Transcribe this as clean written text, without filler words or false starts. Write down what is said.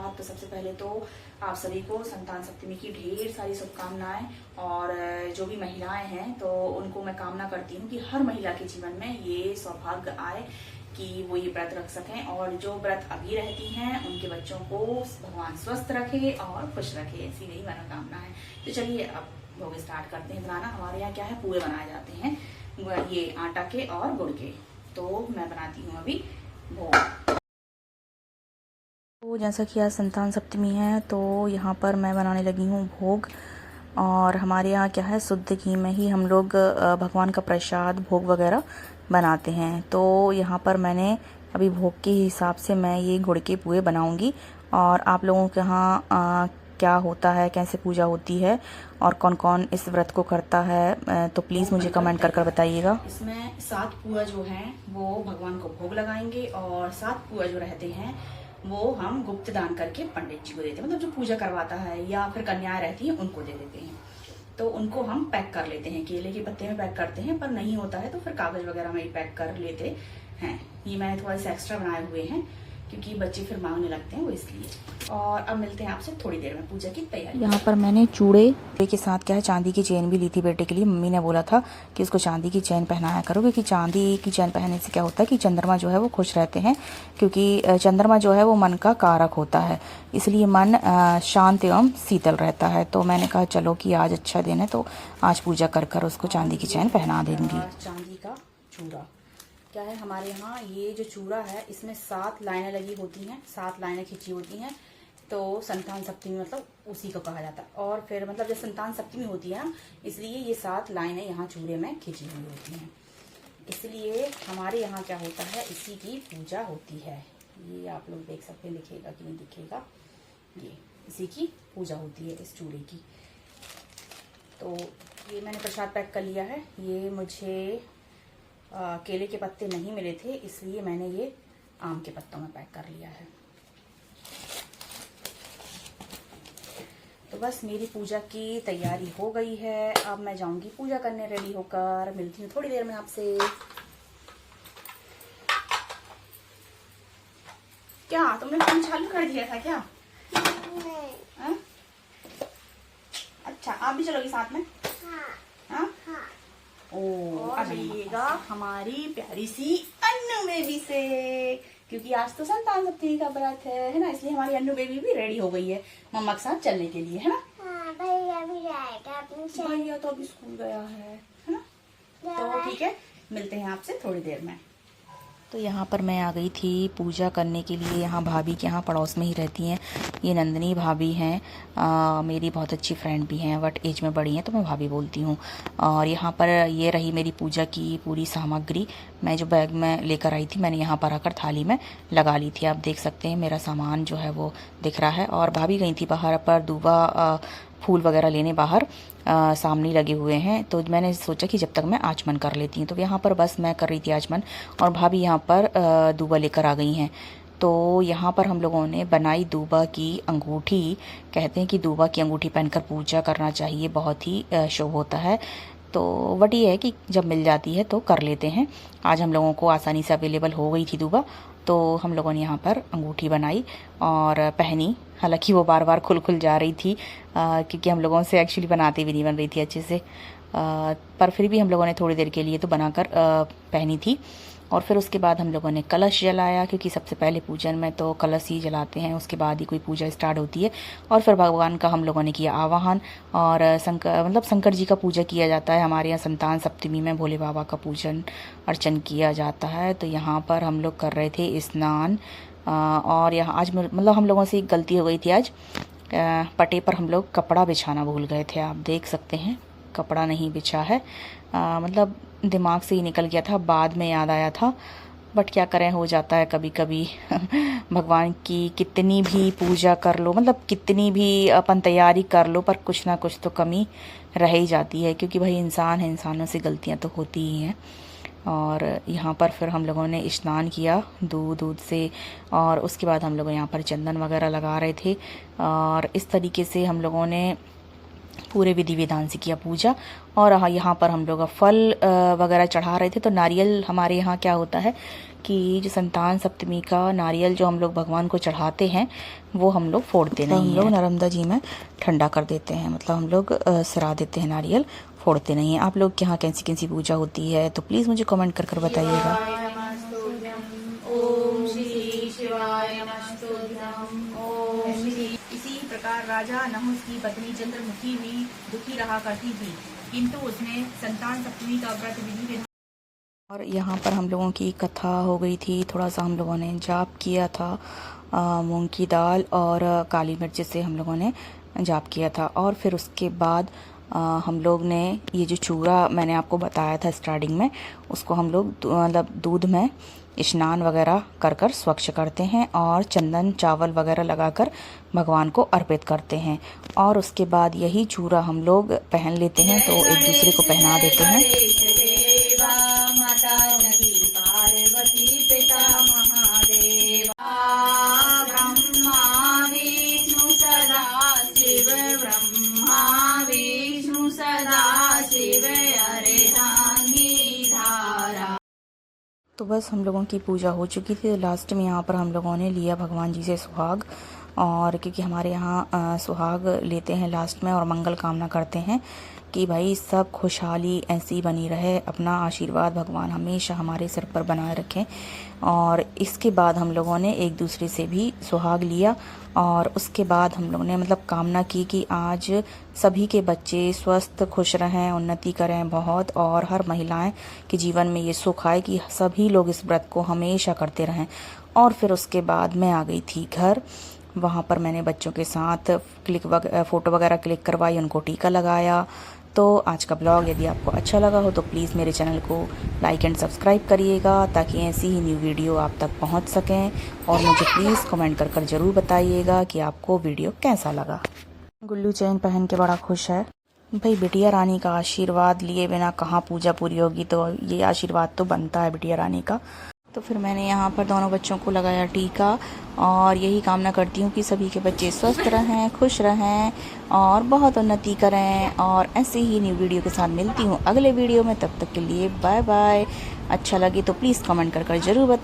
नमस्कार। तो सबसे पहले तो आप सभी को संतान सप्तमी की ढेर सारी शुभकामनाएं। और जो भी महिलाएं हैं तो उनको मैं कामना करती हूँ कि हर महिला के जीवन में ये सौभाग्य आए कि वो ये व्रत रख सकें, और जो व्रत अभी रहती हैं उनके बच्चों को भगवान स्वस्थ रखे और खुश रखे, ऐसी मेरी मनोकामना है। तो चलिए अब भोग स्टार्ट करते हैं बनाना। हमारे यहाँ क्या है, पूरे बनाए जाते हैं ये आटा के और गुड़ के। तो मैं बनाती हूँ अभी भोग। तो जैसा कि आज संतान सप्तमी है तो यहाँ पर मैं बनाने लगी हूँ भोग। और हमारे यहाँ क्या है, शुद्ध घी में ही हम लोग भगवान का प्रसाद भोग वगैरह बनाते हैं। तो यहाँ पर मैंने अभी भोग के हिसाब से मैं ये गुड़ के पुए बनाऊंगी। और आप लोगों के यहाँ क्या होता है, कैसे पूजा होती है और कौन कौन इस व्रत को करता है, तो प्लीज़ मुझे कमेंट कर बताइएगा। इसमें 7 पुआ जो हैं वो भगवान को भोग लगाएंगे, और 7 पुआ जो रहते हैं वो हम गुप्त दान करके पंडित जी को देते हैं, मतलब जो पूजा करवाता है या फिर कन्याएं रहती हैं उनको दे देते हैं। तो उनको हम पैक कर लेते हैं, केले के पत्ते में पैक करते हैं, पर नहीं होता है तो फिर कागज वगैरह में ही पैक कर लेते हैं। ये मैंने थोड़ा सा एक्स्ट्रा बनाए हुए हैं क्योंकि बच्चे फिर मांगने लगते हैं, वो इसलिए। और अब मिलते हैं आपसे थोड़ी देर में पूजा की तैयारी। यहाँ पर मैंने चूड़े के साथ क्या है, चांदी की चेन भी ली थी बेटे के लिए। मम्मी ने बोला था कि उसको चांदी की चेन पहनाया करो, क्योंकि चांदी की चेन पहनने से क्या होता है कि चंद्रमा जो है वो खुश रहते हैं, क्योंकि चंद्रमा जो है वो मन का कारक होता है, इसलिए मन शांत एवं शीतल रहता है। तो मैंने कहा चलो कि आज अच्छा दिन है तो आज पूजा कर उसको चांदी की चेन पहना देंगी। चांदी का चूड़ा क्या है, हमारे यहाँ ये जो चूड़ा है इसमें 7 लाइनें लगी होती हैं, 7 लाइनें खींची होती हैं। तो संतान सप्तमी मतलब उसी को कहा जाता है। और फिर मतलब जब संतान सप्तमी होती है ना, इसलिए ये 7 लाइनें यहाँ चूड़े में खींची हुई होती हैं। इसलिए हमारे यहाँ क्या होता है, इसी की पूजा होती है। ये आप लोग देख सकते हैं, दिखेगा कि नहीं दिखेगा, ये इसी की पूजा होती है इस चूड़े की। तो ये मैंने प्रसाद पैक कर लिया है। ये मुझे केले के पत्ते नहीं मिले थे, इसलिए मैंने ये आम के पत्तों में पैक कर लिया है। तो बस मेरी पूजा की तैयारी हो गई है। अब मैं जाऊंगी पूजा करने रेडी होकर। मिलती हूँ थोड़ी देर में आपसे। क्या तुमने फोन चालू कर दिया था क्या? नहीं। अच्छा, आप भी चलोगी साथ में? हाँ। अब मिलिएगा हमारी प्यारी सी अन्नू बेबी से, क्योंकि आज तो संतान सप्तमी का व्रत है ना, इसलिए हमारी अन्नू बेबी भी रेडी हो गई है मम्मा के साथ चलने के लिए, है ना? भैया भी जाएगा, भैया तो अभी स्कूल गया है ना? तो ठीक है, मिलते हैं आपसे थोड़ी देर में। तो यहाँ पर मैं आ गई थी पूजा करने के लिए। यहाँ भाभी के यहाँ पड़ोस में ही रहती हैं, ये नंदिनी भाभी हैं, मेरी बहुत अच्छी फ्रेंड भी हैं, बट एज में बड़ी हैं तो मैं भाभी बोलती हूँ। और यहाँ पर ये रही मेरी पूजा की पूरी सामग्री। मैं जो बैग में लेकर आई थी मैंने यहाँ पर आकर थाली में लगा ली थी। आप देख सकते हैं मेरा सामान जो है वो दिख रहा है। और भाभी गई थी बाहर पर दूबा फूल वगैरह लेने, बाहर सामने लगे हुए हैं। तो मैंने सोचा कि जब तक मैं आचमन कर लेती हूँ। तो यहाँ पर बस मैं कर रही थी आचमन, और भाभी यहाँ पर दूबा लेकर आ गई हैं। तो यहाँ पर हम लोगों ने बनाई दूबा की अंगूठी। कहते हैं कि दूबा की अंगूठी पहनकर पूजा करना चाहिए, बहुत ही शुभ होता है। तो बट ये है कि जब मिल जाती है तो कर लेते हैं। आज हम लोगों को आसानी से अवेलेबल हो गई थी दूबा, तो हम लोगों ने यहाँ पर अंगूठी बनाई और पहनी। हालांकि वो बार बार खुल जा रही थी, क्योंकि हम लोगों से एक्चुअली बनाते भी नहीं बन रही थी अच्छे से, पर फिर भी हम लोगों ने थोड़ी देर के लिए तो बनाकर पहनी थी। और फिर उसके बाद हम लोगों ने कलश जलाया, क्योंकि सबसे पहले पूजन में तो कलश ही जलाते हैं, उसके बाद ही कोई पूजा स्टार्ट होती है। और फिर भगवान का हम लोगों ने किया आवाहन, और शंकर जी का पूजा किया जाता है। हमारे यहाँ संतान सप्तमी में भोले बाबा का पूजन अर्चन किया जाता है। तो यहाँ पर हम लोग कर रहे थे स्नान। और यहाँ आज मतलब हम लोगों से एक गलती हो गई थी। आज पटे पर हम लोग कपड़ा बिछाना भूल गए थे। आप देख सकते हैं कपड़ा नहीं बिछा है, मतलब दिमाग से ही निकल गया था, बाद में याद आया था। बट क्या करें, हो जाता है कभी कभी। भगवान की कितनी भी पूजा कर लो, मतलब कितनी भी अपन तैयारी कर लो, पर कुछ ना कुछ तो कमी रह ही जाती है, क्योंकि भाई इंसान है, इंसानों से गलतियां तो होती ही हैं। और यहाँ पर फिर हम लोगों ने स्नान किया दूध से, और उसके बाद हम लोग यहाँ पर चंदन वगैरह लगा रहे थे। और इस तरीके से हम लोगों ने पूरे विधि विधान से किया पूजा। और यहाँ पर हम लोग फल वगैरह चढ़ा रहे थे। तो नारियल हमारे यहाँ क्या होता है कि जो संतान सप्तमी का नारियल जो हम लोग भगवान को चढ़ाते हैं वो हम लोग फोड़ते नहीं हैं। हम लोग नर्मदा जी में ठंडा कर देते हैं, मतलब हम लोग सिरा देते हैं, नारियल फोड़ते नहीं हैं। आप लोग के यहाँ कैसी कैसी पूजा होती है तो प्लीज़ मुझे कमेंट कर बताइएगा। ओम श्री शिवाय नमस्तुभ्यं। ओम श्री। इसी प्रकार राजा नहुस की पत्नी चंद्रमुखी भी दुखी रहा करती थी, किंतु उसने संतान सप्तमी का व्रत विधि विधान। और यहाँ पर हम लोगों की कथा हो गई थी, थोड़ा सा हम लोगों ने जाप किया था, मूंग की दाल और काली मिर्च से हम लोगों ने जाप किया था। और फिर उसके बाद हम लोग ने ये जो चूरा मैंने आपको बताया था स्टार्टिंग में, उसको हम लोग मतलब दूध में स्नान वगैरह कर कर स्वच्छ करते हैं और चंदन चावल वगैरह लगाकर भगवान को अर्पित करते हैं। और उसके बाद यही चूरा हम लोग पहन लेते हैं, तो एक दूसरे को पहना देते हैं। तो बस हम लोगों की पूजा हो चुकी थी। लास्ट में यहाँ पर हम लोगों ने लिया भगवान जी से सुहाग, और क्योंकि हमारे यहाँ सुहाग लेते हैं लास्ट में और मंगल कामना करते हैं कि भाई सब खुशहाली ऐसी बनी रहे, अपना आशीर्वाद भगवान हमेशा हमारे सिर पर बनाए रखें। और इसके बाद हम लोगों ने एक दूसरे से भी सुहाग लिया, और उसके बाद हम लोगों ने मतलब कामना की कि आज सभी के बच्चे स्वस्थ खुश रहें, उन्नति करें बहुत, और हर महिलाएं के जीवन में ये सुख आए कि सभी लोग इस व्रत को हमेशा करते रहें। और फिर उसके बाद मैं आ गई थी घर। वहाँ पर मैंने बच्चों के साथ फ़ोटो वगैरह क्लिक करवाई, उनको टीका लगाया। तो आज का ब्लॉग यदि आपको अच्छा लगा हो तो प्लीज़ मेरे चैनल को लाइक एंड सब्सक्राइब करिएगा, ताकि ऐसी ही न्यू वीडियो आप तक पहुंच सकें। और मुझे प्लीज़ कमेंट कर कर ज़रूर बताइएगा कि आपको वीडियो कैसा लगा। गुल्लू चैन पहन के बड़ा खुश है भाई। बिटिया रानी का आशीर्वाद लिए बिना कहाँ पूजा पूरी होगी, तो ये आशीर्वाद तो बनता है बिटिया रानी का। तो फिर मैंने यहाँ पर दोनों बच्चों को लगाया टीका, और यही कामना करती हूँ कि सभी के बच्चे स्वस्थ रहें, खुश रहें और बहुत उन्नति करें। और ऐसे ही न्यू वीडियो के साथ मिलती हूँ अगले वीडियो में, तब तक के लिए बाय बाय। अच्छा लगे तो प्लीज़ कमेंट कर कर ज़रूर बताएं।